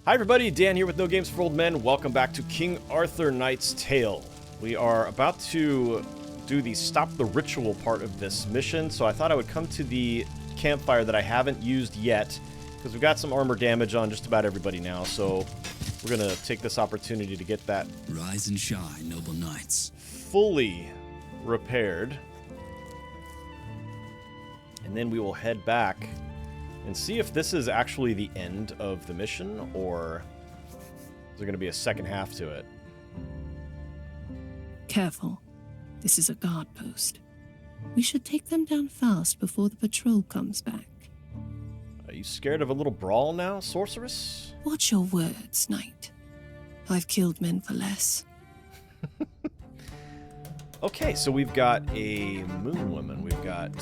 Hi everybody, Dan here with No Games for Old Men. Welcome back to King Arthur Knight's Tale. We are about to do the Stop the Ritual part of this mission, so I thought I would come to the campfire that I haven't used yet, because we've got some armor damage on just about everybody now, so we're going to take this opportunity to get that Rise and shine, noble knights. Fully repaired. And then we will head back and see if this is actually the end of the mission, or is there going to be a second half to it? Careful. This is a guard post. We should take them down fast before the patrol comes back. Are you scared of a little brawl now, sorceress? Watch your words, knight. I've killed men for less. Okay, so we've got a moon woman. We've got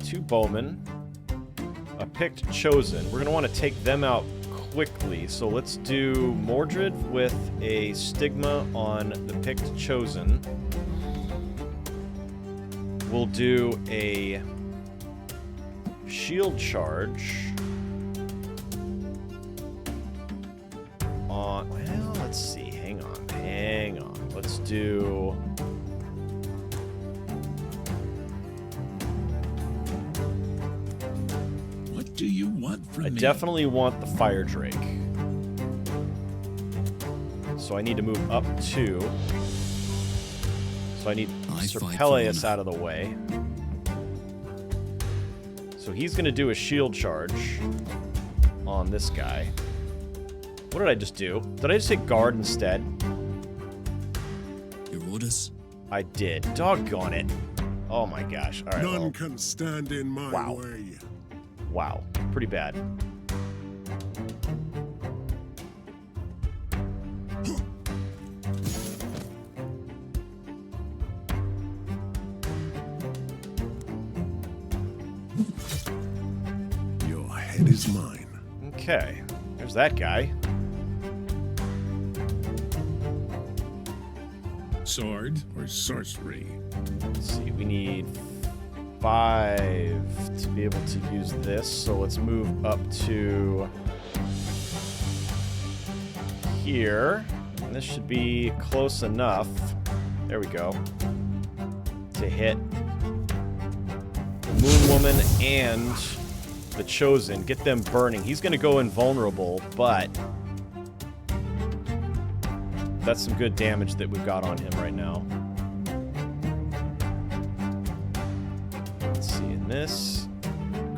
two bowmen, a PICT chosen. We're going to want to take them out quickly, so let's do Mordred with a stigma on the PICT chosen. We'll do a shield charge on, well, let's see, hang on. Let's do Do you want from me? I definitely want the fire drake. So I need to move up 2. So I need Sir Peleus out of the way. So he's going to do a shield charge on this guy. What did I just do? Did I just hit guard instead? Your orders? I did. Doggone it. Oh my gosh. All right. None can stand in my way. Wow, pretty bad. Your head is mine. Okay, there's that guy. Sword or sorcery? Let's see, we need 5 to be able to use this, so let's move up to here. And this should be close enough. There we go. To hit the Moon Woman and the Chosen. Get them burning. He's going to go invulnerable, but that's some good damage that we've got on him right now. This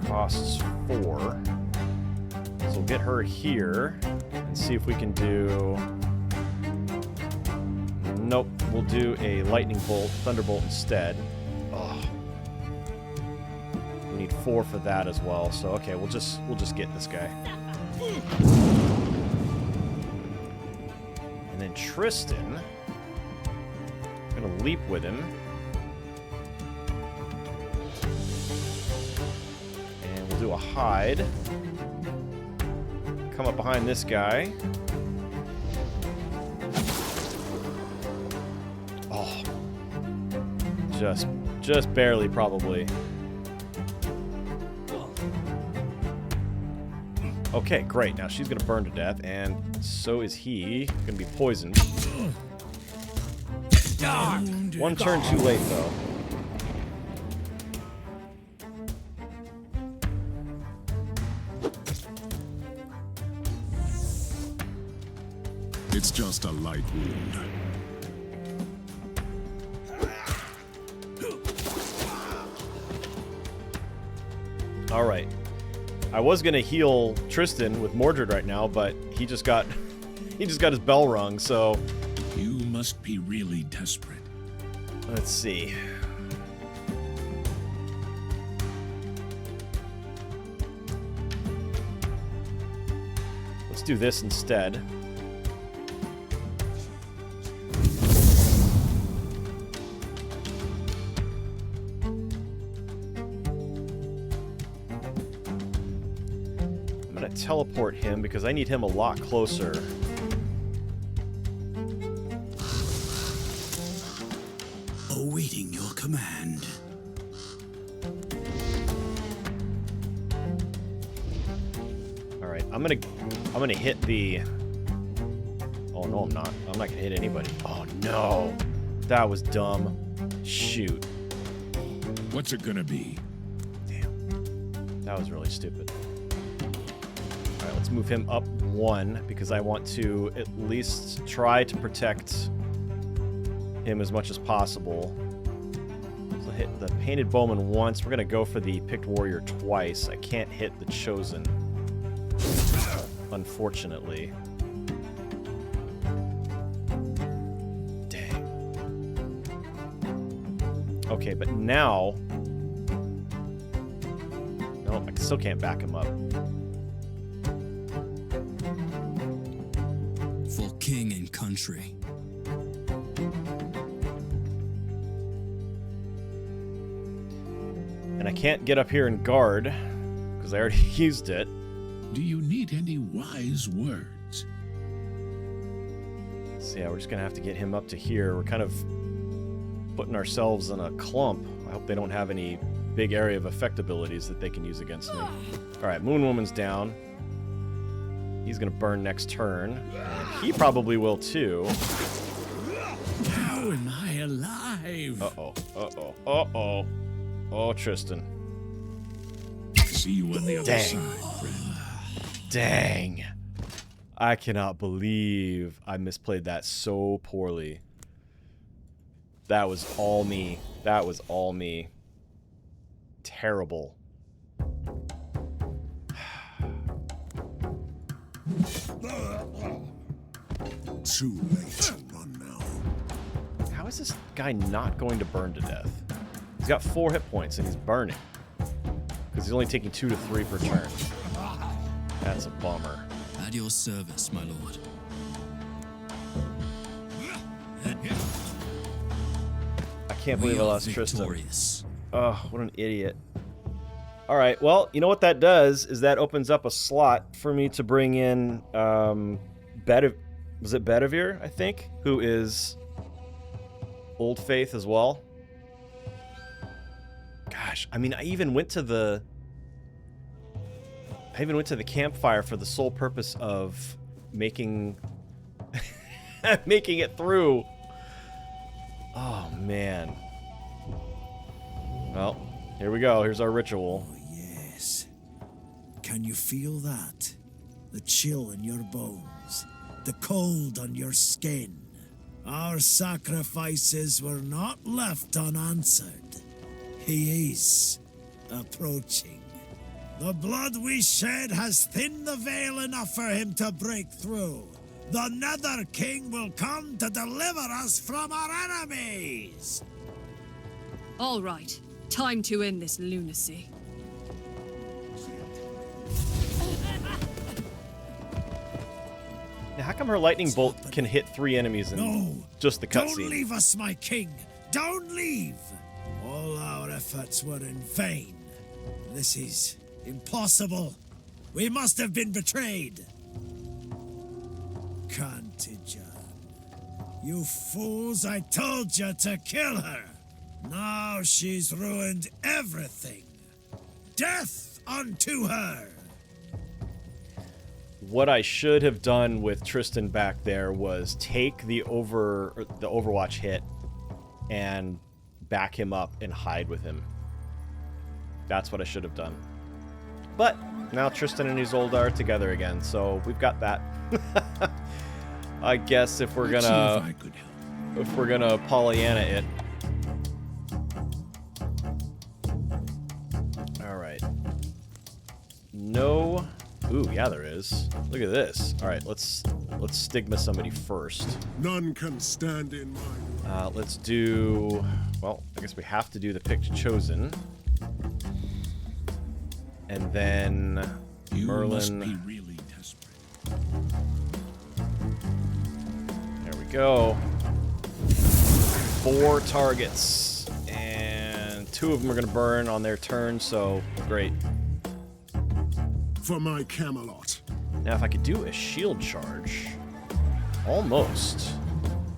costs 4. So we'll get her here and see if we can do... Nope, we'll do a lightning bolt, thunderbolt instead. Oh. We need 4 for that as well. So okay, we'll just get this guy. And then Tristan, I'm gonna leap with him. Do a hide. Come up behind this guy. Oh. Just barely, probably. Okay, great. Now she's gonna burn to death, and so is he. Gonna be poisoned. One turn too late, though. It's just a light wound. All right. I was gonna heal Tristan with Mordred right now, but he just got his bell rung. So you must be really desperate. Let's see. Let's do this instead. Teleport him because I need him a lot closer. Awaiting your command. Alright, I'm gonna hit the... Oh, no, I'm not. I'm not gonna hit anybody. Oh, no. That was dumb. Shoot. What's it gonna be? Damn. That was really stupid. Alright, let's move him up 1, because I want to at least try to protect him as much as possible. So hit the Painted Bowman once. We're gonna go for the Picked Warrior twice. I can't hit the Chosen, unfortunately. Dang. Okay, but now... No, I still can't back him up. For king and country. And I can't get up here and guard, because I already used it. Do you need any wise words? So yeah, we're just going to have to get him up to here. We're kind of putting ourselves in a clump. I hope they don't have any big area of effect abilities that they can use against me. Alright, Moon Woman's down. He's going to burn next turn. And he probably will too. How am I alive? Uh-oh, uh-oh, uh-oh. Oh, Tristan. See you on the other Dang. side, friend. Dang. I cannot believe I misplayed that so poorly. That was all me. That was all me. Terrible. Too late to run now. How is this guy not going to burn to death? He's got 4 hit points and he's burning. Because he's only taking 2 to 3 per turn. That's a bummer. At your service, my lord. I can't believe I lost Tristan. Victorious. Oh, what an idiot. Alright, well, you know what that does is that opens up a slot for me to bring in was it Bedivere, I think? Who is Old Faith as well. Gosh, I mean, I even went to the campfire for the sole purpose of making making it through. Oh man. Well, here we go. Here's our ritual. Oh, yes. Can you feel that? The chill in your bones, the cold on your skin. Our sacrifices were not left unanswered. He is approaching. The blood we shed has thinned the veil enough for him to break through. The Nether King will come to deliver us from our enemies. All right, time to end this lunacy. Now, how come her lightning bolt can hit 3 enemies in No, just the don't cutscene? leave us, my king. Don't leave. All our efforts were in vain. This is impossible. We must have been betrayed. CAINTIGERN. You fools, I told you to kill her. Now she's ruined everything. Death unto her. What I should have done with Tristan back there was take the Overwatch hit and back him up and hide with him. That's what I should have done. But now Tristan and Isolde are together again, so we've got that. I guess if we're gonna Pollyanna it. All right. No. Ooh, yeah, there is. Look at this. All right, let's stigma somebody first. None can stand in my way. Let's do. Well, I guess we have to do the picked chosen, and then You must Merlin. be really desperate. There we go. 4 targets, and 2 of them are gonna burn on their turn. So great. For my Camelot. Now, if I could do a shield charge, almost.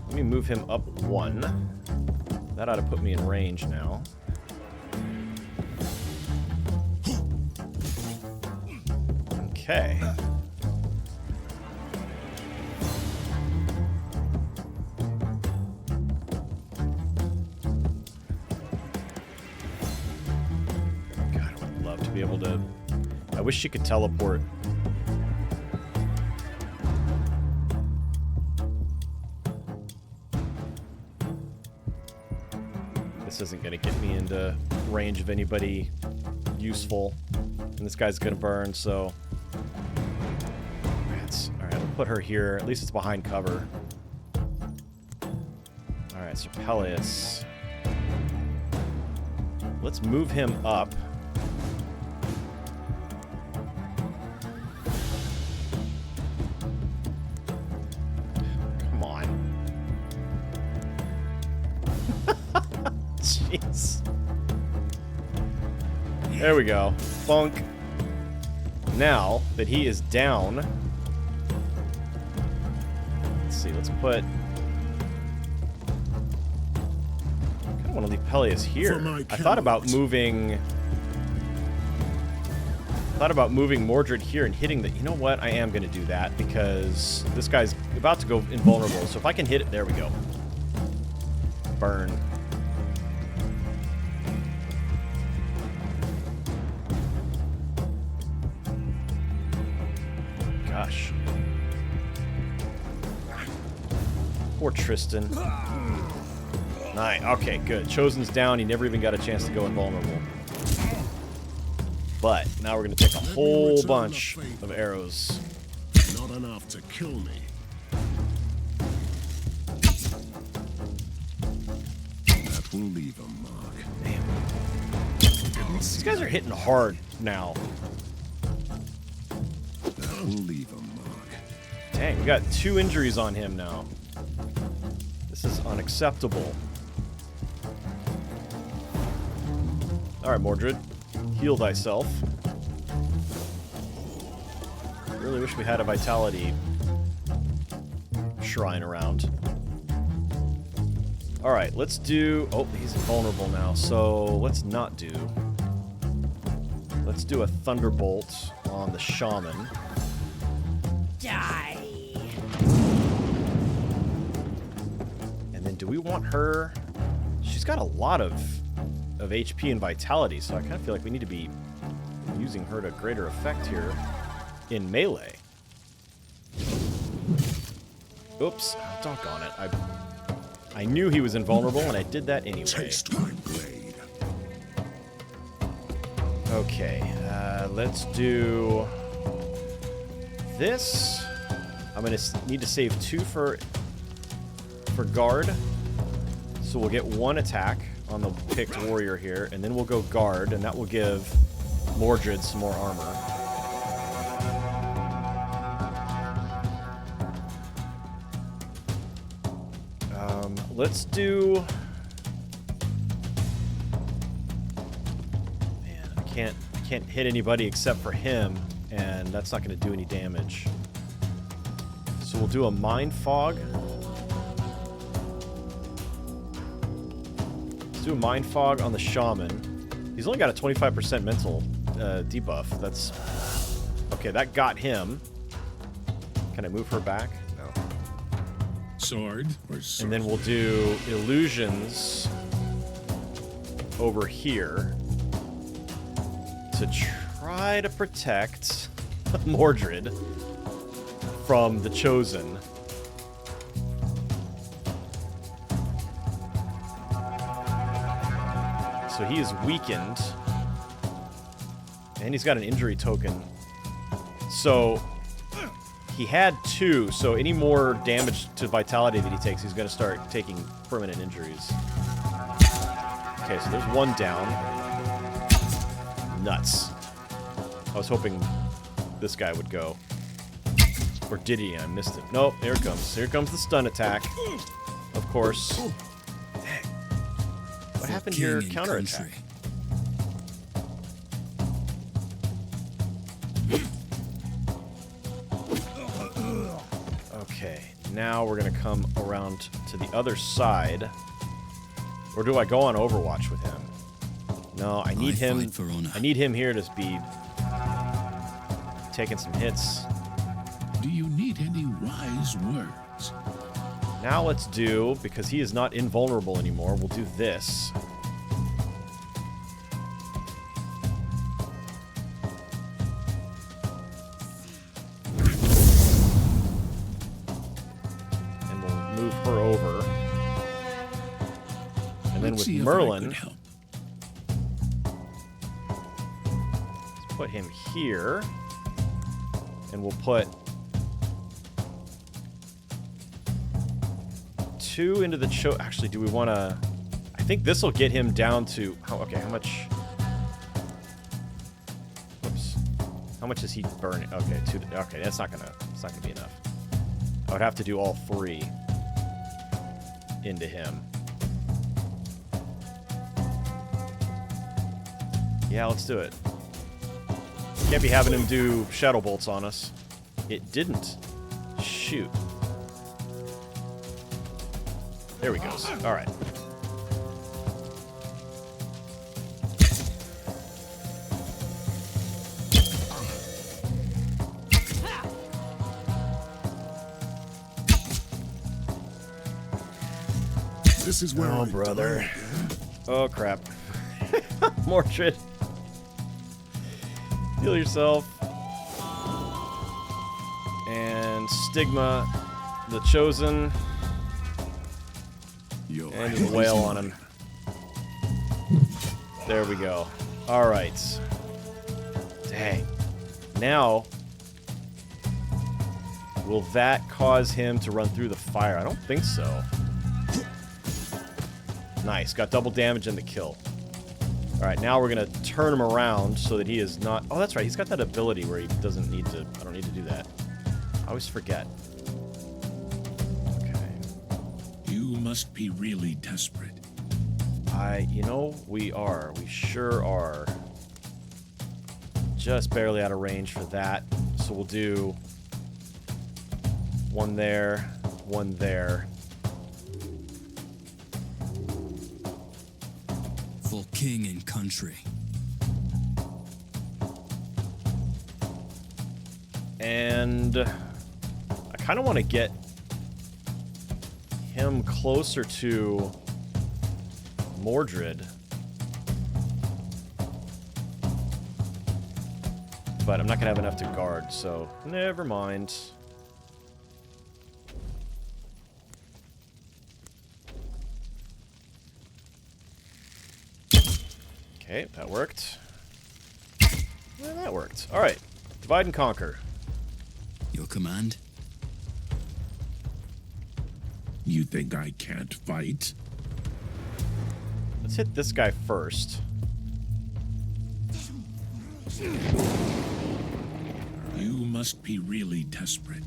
Let me move him up 1. That ought to put me in range now. Okay. wish she could teleport. This isn't going to get me into range of anybody useful. And this guy's going to burn, so... Alright, we'll put her here. At least it's behind cover. Alright, so Peleus. Let's move him up. Come on. Jeez. There we go. Funk. Now that he is down... Let's see, let's put... I want to leave Peleus here. I thought about moving Mordred here and hitting the... You know what? I am going to do that because this guy's about to go invulnerable. So if I can hit it... There we go. Burn. Gosh. Poor Tristan. Nice. Okay, good. Chosen's down. He never even got a chance to go invulnerable. But now we're going to take a whole bunch of arrows. Not enough to kill me. That will leave a mark. Damn. These guys are hitting hard now. That will leave a mark. Dang, we got 2 injuries on him now. This is unacceptable. Alright, Mordred. Heal thyself. Really wish we had a vitality shrine around. Alright, let's do... Oh, he's invulnerable now, so let's not do... Let's do a Thunderbolt on the Shaman. Die. And then do we want her... She's got a lot of HP and vitality, so I kind of feel like we need to be using her to greater effect here in melee. Oops, doggone it. I knew he was invulnerable, and I did that anyway. Taste my blade. Okay, let's do this. I'm gonna need to save 2 for guard, so we'll get 1 attack on the picked warrior here, and then we'll go guard, and that will give Mordred some more armor. Let's do... Man, I can't hit anybody except for him, and that's not going to do any damage. So we'll do a Mind Fog. Do a Mind Fog on the Shaman. He's only got a 25% mental debuff. That's... Okay, that got him. Can I move her back? No. Sword or sword? And then we'll do illusions over here to try to protect Mordred from the Chosen. So he is weakened. And he's got an injury token. So he had 2, so any more damage to vitality that he takes, he's going to start taking permanent injuries. Okay, so there's 1 down. Nuts. I was hoping this guy would go. Or did he? I missed it. Nope, here it comes. Here comes the stun attack. Of course. Dang. What happened to your counterattack? Okay, now we're going to come around to the other side. Or do I go on Overwatch with him? No, I need him. I need him here to be taking some hits. Do you need any wise words? Now let's do, because he is not invulnerable anymore, we'll do this. her over. And then Let's with see if I Merlin, could help. let's put him here. And we'll put 2 into the Actually, do we want to... I think this will get him down to... Okay, how much... Whoops. How much is he burning? Okay, 2... Okay, that's not gonna be enough. I would have to do all 3 into him. Yeah, let's do it. Can't be having him do shadow bolts on us. It didn't. Shoot. There we go. All right. This is where Oh, brother. Oh, crap. Mordred. Heal yourself. And Stigma, the Chosen. And there's a whale on him. There we go. Alright. Dang. Now, will that cause him to run through the fire? I don't think so. Nice. Got double damage and the kill. Alright, now we're going to turn him around so that he is not... Oh, that's right. He's got that ability where he doesn't need to... I don't need to do that. I always forget. Okay. You must be really desperate. You know, we are. We sure are. Just barely out of range for that. So we'll do 1 there, 1 there. For king and country. And I kind of want to get him closer to Mordred. But I'm not going to have enough to guard, so never mind. Okay, that worked. Yeah, that worked. Alright, divide and conquer. Your command? You think I can't fight? Let's hit this guy first. You must be really desperate.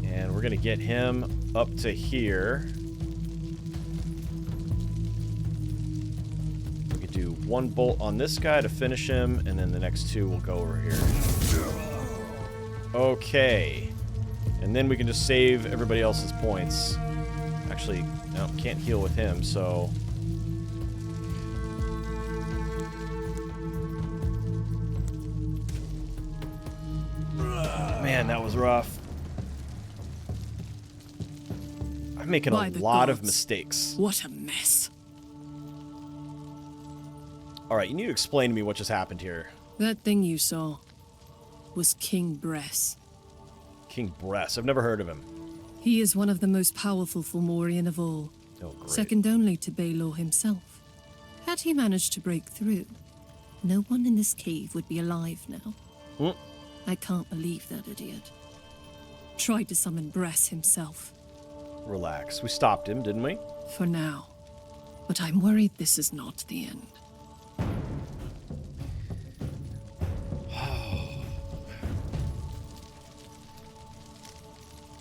And we're going to get him up to here. We could do 1 bolt on this guy to finish him, and then the next 2 will go over here. Okay. And then we can just save everybody else's points. Actually, no, can't heal with him, so... Man, that was rough. I'm making By a the lot of gods. mistakes. What a mess. Alright, you need to explain to me what just happened here. That thing you saw was King Bress. King Bress. I've never heard of him. He is one of the most powerful Fomorian of all, Oh, great. second only to Baelor himself. Had he managed to break through, no one in this cave would be alive now. Hmm. I can't believe that idiot. Tried to summon Bress himself, Relax. We stopped him, didn't we? for now. But I'm worried this is not the end.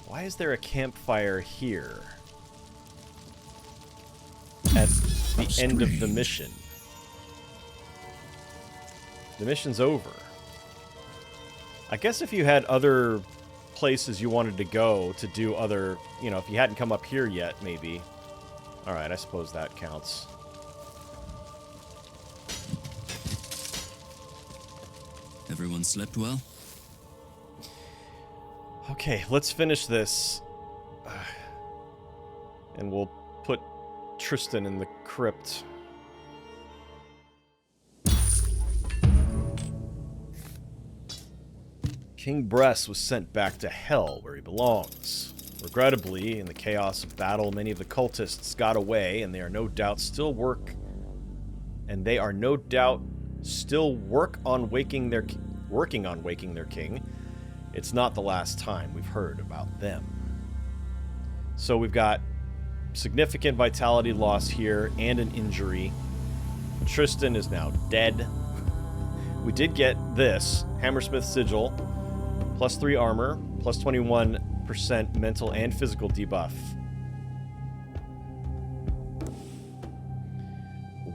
Why is there a campfire here? At the end of the mission. The mission's over. I guess if you had other places you wanted to go to do other... You know, if you hadn't come up here yet, maybe. Alright, I suppose that counts. Everyone slept well? Okay, let's finish this. And we'll put Tristan in the crypt. King Bress was sent back to hell where he belongs. Regrettably, in the chaos of battle, many of the cultists got away, and they are no doubt still working on waking their king. It's not the last time we've heard about them. So we've got significant vitality loss here and an injury. Tristan is now dead. We did get this Hammersmith Sigil, +3 armor, +21% mental and physical debuff.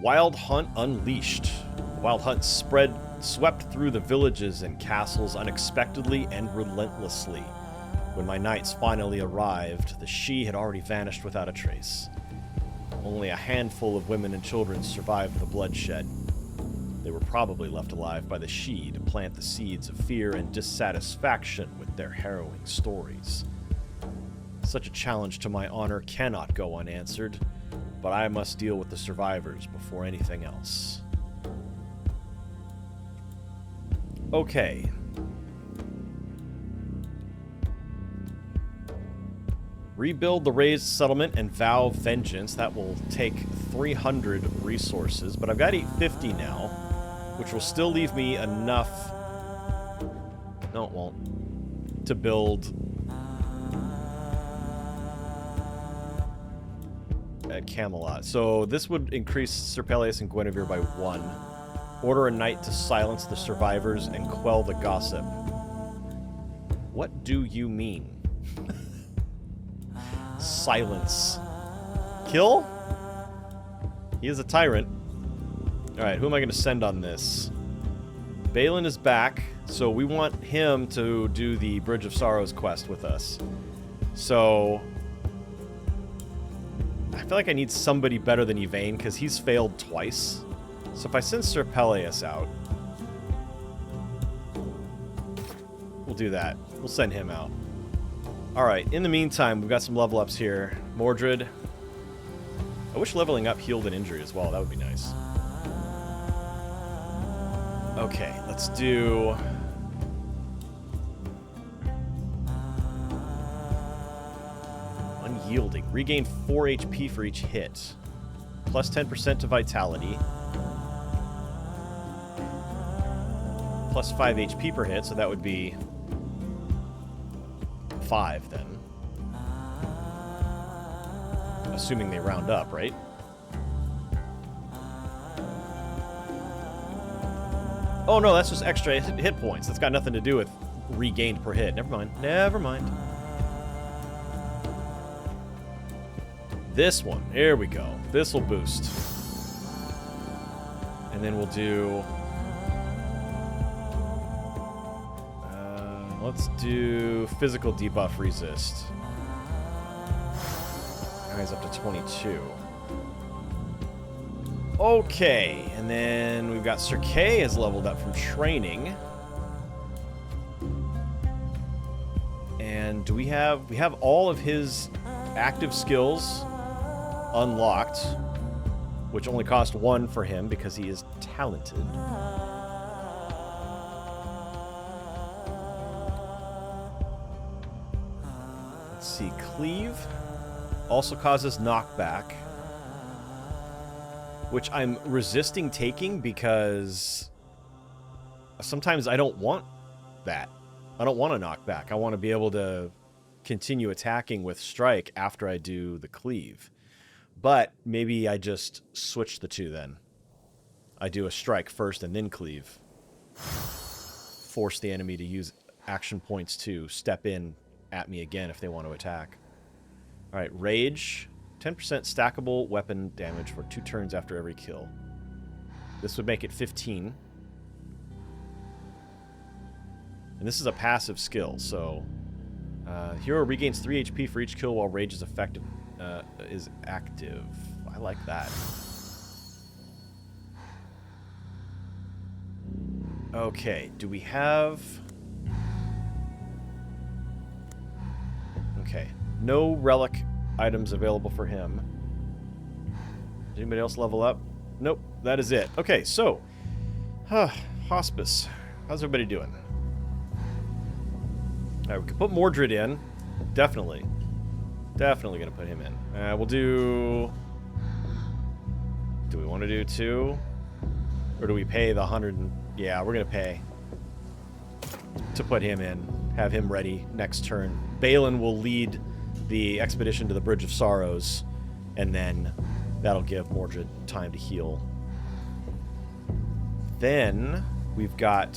Wild Hunt Unleashed. Wild Hunt swept through the villages and castles unexpectedly and relentlessly. When my knights finally arrived, the Sidhe had already vanished without a trace. Only a handful of women and children survived the bloodshed. They were probably left alive by the Sidhe to plant the seeds of fear and dissatisfaction with their harrowing stories. Such a challenge to my honor cannot go unanswered, but I must deal with the survivors before anything else. Okay. Rebuild the raised settlement and vow vengeance. That will take 300 resources, but I've got 850 now, which will still leave me enough... No, it won't. To build... at Camelot. So this would increase Sir Pelleas and Guinevere by 1. Order a knight to silence the survivors and quell the gossip. What do you mean? Silence. Kill? He is a tyrant. Alright, who am I going to send on this? Balin is back, so we want him to do the Bridge of Sorrows quest with us. So... I feel like I need somebody better than Yvain, because he's failed twice. So if I send Sir Pelleas out... We'll do that. We'll send him out. Alright, in the meantime, we've got some level ups here. Mordred. I wish leveling up healed an injury as well. That would be nice. Okay, let's do... Unyielding. Regain 4 HP for each hit. Plus 10% to vitality. Plus 5 HP per hit, so that would be 5 then. Assuming they round up, right? Oh no, that's just extra hit points. That's got nothing to do with regained per hit. Never mind. Never mind. This one. Here we go. This will boost. And then we'll do... let's do physical debuff resist. Now he's up to 22. Okay, and then we've got Sir Kay has leveled up from training. And do we have all of his active skills unlocked, which only cost 1 for him because he is talented. Let's see, Cleave also causes knockback, which I'm resisting taking because sometimes I don't want that. I don't want a knockback. I want to be able to continue attacking with strike after I do the cleave. But maybe I just switch the two then. I do a strike first and then cleave. Force the enemy to use action points to step in at me again if they want to attack. Alright, Rage. 10% stackable weapon damage for 2 turns after every kill. This would make it 15. And this is a passive skill, so... hero regains 3 HP for each kill while Rage is effective. Is active. I like that. Okay, do we have... Okay, no relic items available for him. Did anybody else level up? Nope, that is it. Okay, so... Hospice. How's everybody doing? Alright, we can put Mordred in. Definitely. Definitely going to put him in. We'll do... Do we want to do 2? Or do we pay the 100? Yeah, we're going to pay to put him in. Have him ready next turn. Balin will lead the expedition to the Bridge of Sorrows, and then that'll give Mordred time to heal. Then we've got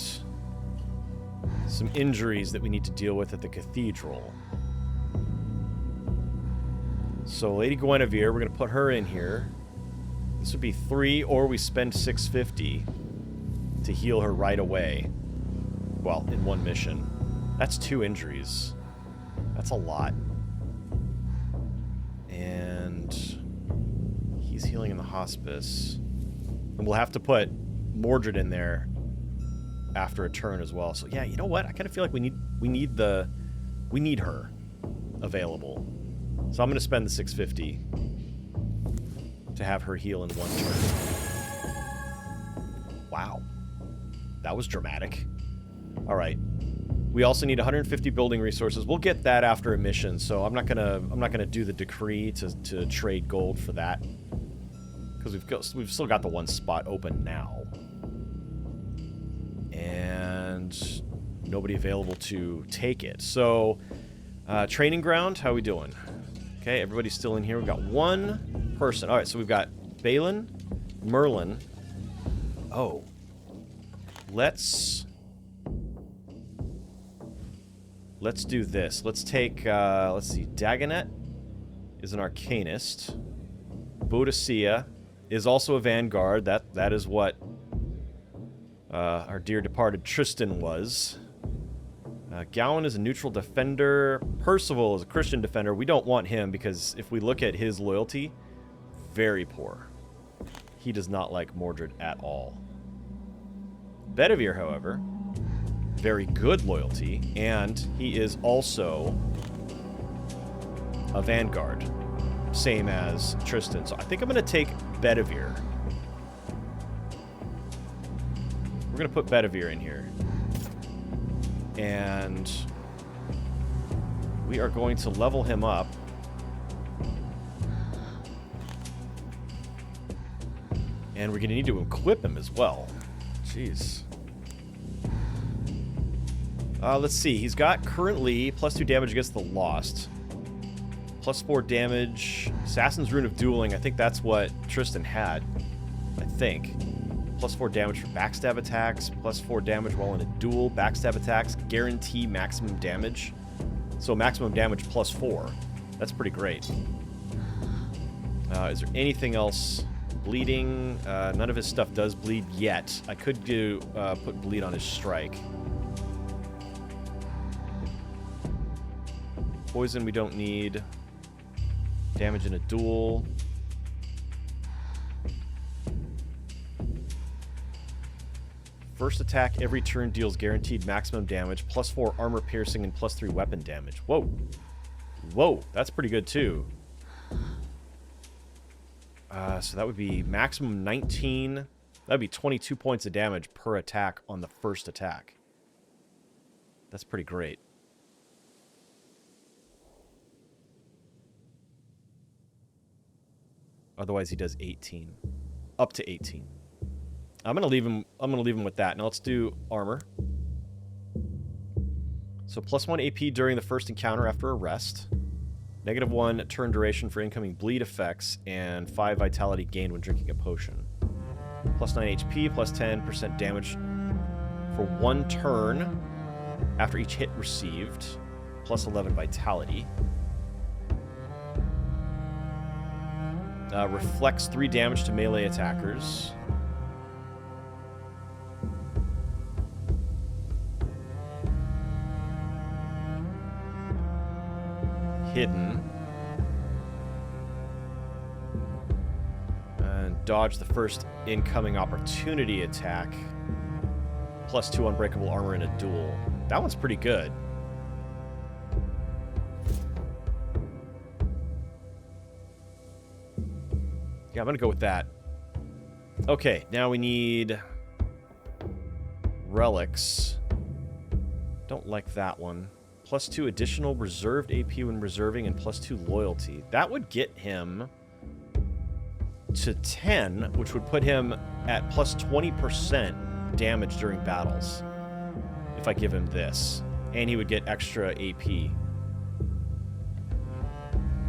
some injuries that we need to deal with at the cathedral. So Lady Guinevere, we're going to put her in here. This would be 3, or we spend 650 to heal her right away. Well, in one mission. That's 2 injuries. That's a lot. And he's healing in the hospice. And we'll have to put Mordred in there after a turn as well. So yeah, you know what? I kind of feel like we need her available. So I'm going to spend the 650 to have her heal in one turn. Wow. That was dramatic. All right. We also need 150 building resources. We'll get that after a mission, so I'm not gonna do the decree to trade gold for that, because we've still got the one spot open now, and nobody available to take it. So training ground, how are we doing? Okay, everybody's still in here. We've got one person. All right, so we've got Balin, Merlin. Oh, let's do this. Let's take, let's see, Dagonet is an Arcanist. Boadicea is also a Vanguard. That is what our dear departed Tristan was. Gowan is a neutral defender. Percival is a Christian defender. We don't want him because if we look at his loyalty, very poor. He does not like Mordred at all. Bedivere, however, very good loyalty, and he is also a Vanguard, same as Tristan. So I think I'm going to take Bedivere. We're going to put Bedivere in here. And we are going to level him up. And we're going to need to equip him as well. Jeez. Let's see. He's got currently +2 damage against the Lost. +4 damage. Assassin's Rune of Dueling. I think that's what Tristan had. I think. +4 damage for backstab attacks. +4 damage while in a duel. Backstab attacks guarantee maximum damage. So maximum damage +4. That's pretty great. Is there anything else? Bleeding. None of his stuff does bleed yet. I could do put bleed on his strike. Poison we don't need. Damage in a duel. First attack every turn deals guaranteed maximum damage, +4 armor piercing, and +3 weapon damage. Whoa. Whoa, that's pretty good too. So that would be maximum 19. That would be 22 points of damage per attack on the first attack. That's pretty great. Otherwise, he does 18, up to 18. I'm gonna leave him with that. Now let's do armor. So +1 AP during the first encounter after a rest. -1 turn duration for incoming bleed effects, and 5 vitality gained when drinking a potion. +9 HP, +10% damage for 1 turn after each hit received. +11 vitality. Reflects 3 damage to melee attackers. Hidden. And dodge the first incoming opportunity attack. +2 unbreakable armor in a duel. That one's pretty good. Yeah, I'm gonna go with that. Okay, now we need relics. Don't like that one. +2 additional reserved AP when reserving, and +2 loyalty. That would get him to 10, which would put him at +20% damage during battles. If I give him this. And he would get extra AP.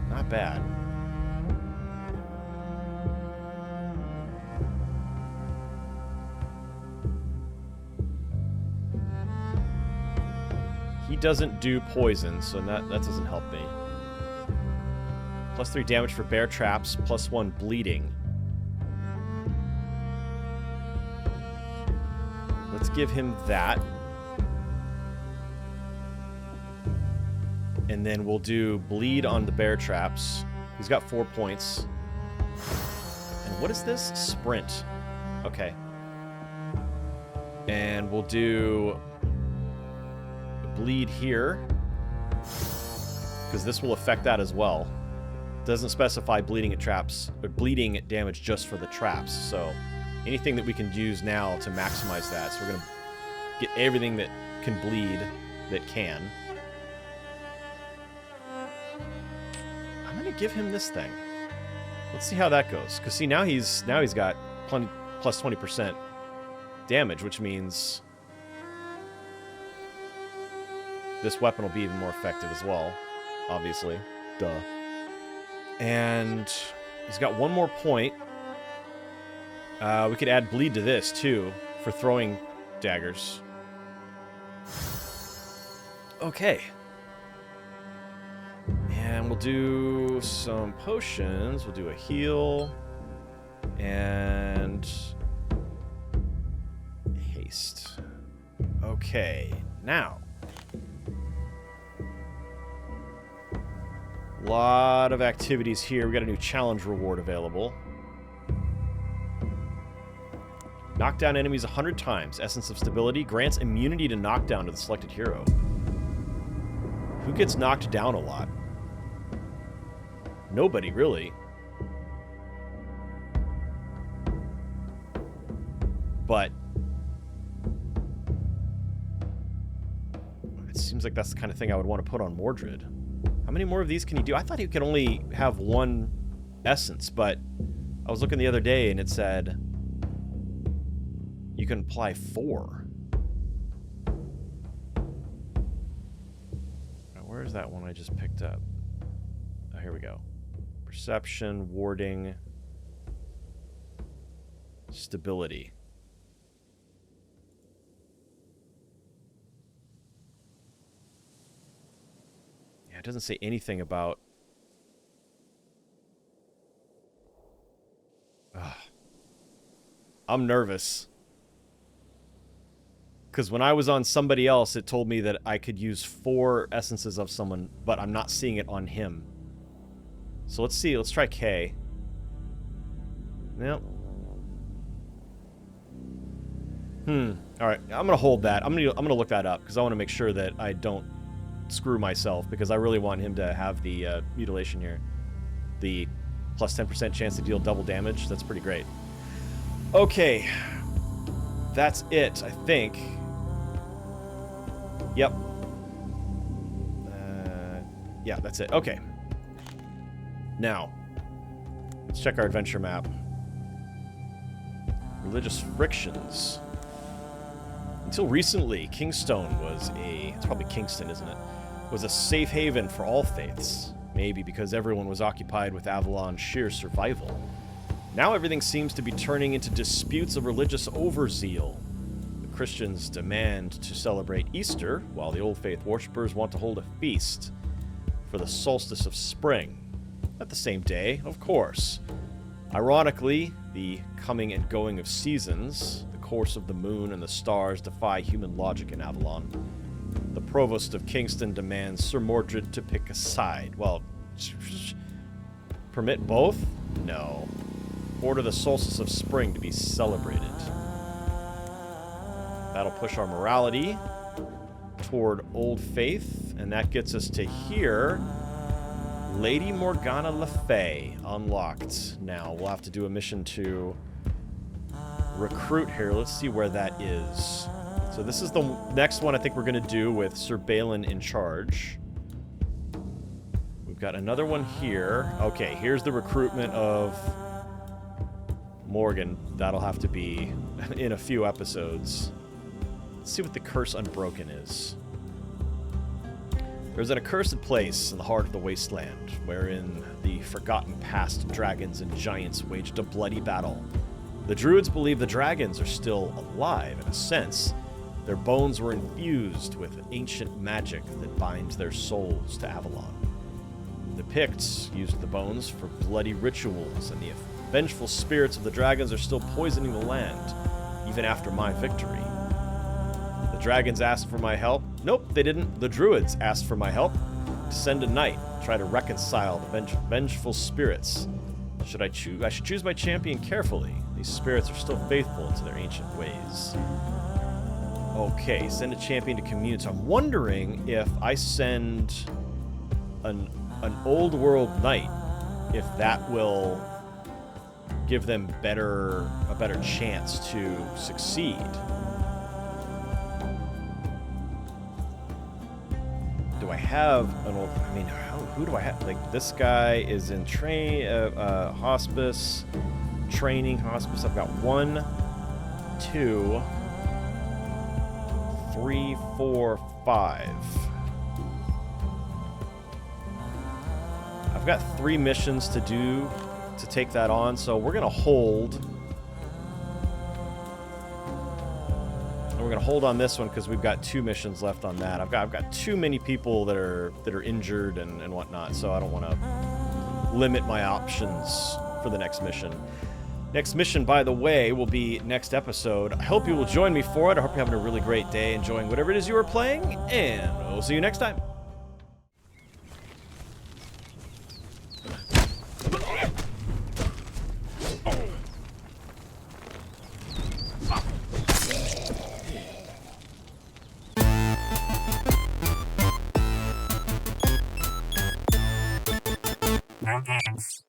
Not bad. He doesn't do poison, so that doesn't help me. +3 damage for bear traps, +1 bleeding. Let's give him that. And then we'll do bleed on the bear traps. He's got 4 points. And what is this? Sprint. Okay. And we'll do bleed here, because this will affect that as well. Doesn't specify bleeding at traps, but bleeding at damage just for the traps. So anything that we can use now to maximize that. So we're gonna get everything that can bleed that can. I'm gonna give him this thing. Let's see how that goes. Because see, now he's got plenty, +20% damage, which means this weapon will be even more effective as well, obviously. Duh. And he's got 1 more point. We could add bleed to this, too, for throwing daggers. Okay. And we'll do some potions. We'll do a heal. And haste. Okay, now. Lot of activities here. We got a new challenge reward available. Knock down enemies 100 times. Essence of Stability grants immunity to knockdown to the selected hero. Who gets knocked down a lot? Nobody, really. But it seems like that's the kind of thing I would want to put on Mordred. How many more of these can you do? I thought he could only have 1 essence, but I was looking the other day and it said you can apply 4. Now, where is that one I just picked up? Oh, here we go. Perception, warding, stability. It doesn't say anything about... I'm nervous. Because when I was on somebody else, it told me that I could use 4 essences of someone, but I'm not seeing it on him. So let's see. Let's try K. Nope. Alright, I'm going to hold that. I'm gonna look that up, because I want to make sure that I don't screw myself, because I really want him to have the mutilation here. The plus 10% chance to deal double damage. That's pretty great. Okay. That's it, I think. Yep. Yeah, that's it. Okay. Now, let's check our adventure map. Religious frictions. Until recently, Kingstone was it's probably Kingston, isn't it? Was a safe haven for all faiths. Maybe because everyone was occupied with Avalon's sheer survival. Now everything seems to be turning into disputes of religious overzeal. The Christians demand to celebrate Easter, while the Old Faith worshippers want to hold a feast for the solstice of spring. At the same day, of course. Ironically, the coming and going of seasons, the course of the moon and the stars defy human logic in Avalon. The Provost of Kingston demands Sir Mordred to pick a side. Well, permit both? No. Order the solstice of spring to be celebrated. That'll push our morality toward Old Faith, and that gets us to here. Lady Morgana Le Fay unlocked. Now, we'll have to do a mission to recruit here. Let's see where that is. So this is the next one I think we're going to do with Sir Balin in charge. We've got another one here. Okay, here's the recruitment of Morgan. That'll have to be in a few episodes. Let's see what the Curse Unbroken is. There's an accursed place in the heart of the wasteland, wherein the forgotten past dragons and giants waged a bloody battle. The druids believe the dragons are still alive in a sense. Their bones were infused with ancient magic that binds their souls to Avalon. The Picts used the bones for bloody rituals, and the vengeful spirits of the dragons are still poisoning the land, even after my victory. The dragons asked for my help. Nope, they didn't. The druids asked for my help to send a knight, try to reconcile the vengeful spirits. I should choose my champion carefully. These spirits are still faithful to their ancient ways. Okay, send a champion to commune. So I'm wondering if I send an old world knight, if that will give them a better chance to succeed. Do I have an old... I mean, who do I have? Like, this guy is in hospice, training hospice. I've got 1, 2, 3, 4, 5. I've got 3 missions to do to take that on, so we're gonna hold. And we're gonna hold on this one because we've got 2 missions left on that. I've got too many people that are injured and whatnot, so I don't want to limit my options for the next mission. Next mission, by the way, will be next episode. I hope you will join me for it. I hope you're having a really great day, enjoying whatever it is you are playing, and we'll see you next time. No games.